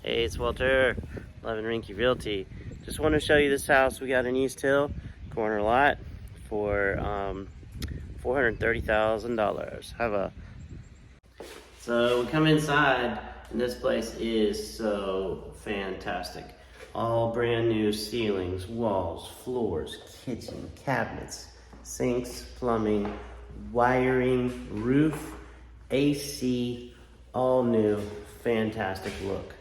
Hey, it's Walter, 11 Rinky Realty. Just want to show you this house we got in East Hill, corner lot, for $430,000. So we come inside, and this place is so fantastic. All brand new ceilings, walls, floors, kitchen, cabinets, sinks, plumbing, wiring, roof, AC, all new, fantastic look.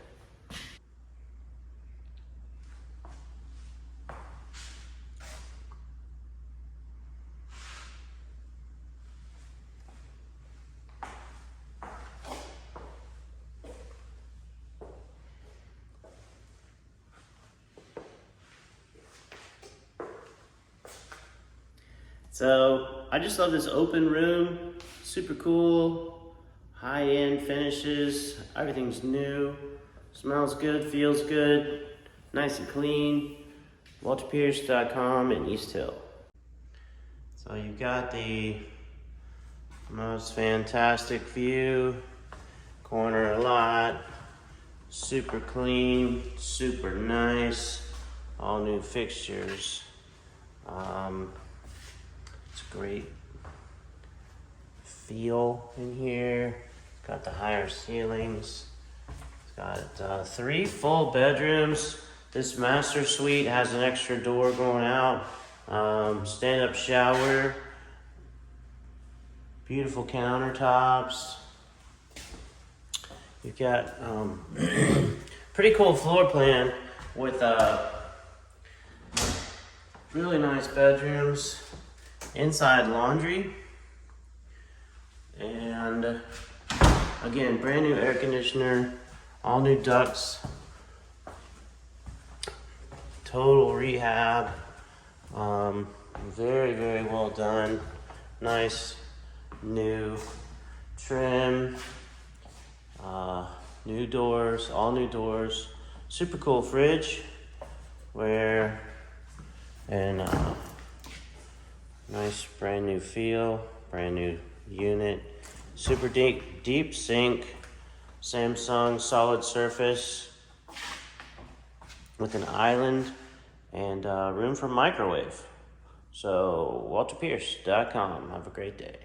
So I just love this open room, super cool, high-end finishes, everything's new, smells good, feels good, nice and clean. WalterPierce.com in East Hill. So you've got the most fantastic view, corner lot, super clean, super nice, all new fixtures. It's great feel in here. It's got the higher ceilings. It's got 3 full bedrooms. This master suite has an extra door going out. Stand-up shower. Beautiful countertops. You've got pretty cool floor plan with really nice bedrooms. Inside laundry, and again, brand new air conditioner, all new ducts, total rehab, very, very well done, nice new trim, new doors, all new doors, super cool fridge, nice brand new feel, brand new unit, super deep sink, Samsung solid surface with an island and room for microwave. So WalterPierce.com. Have a great day.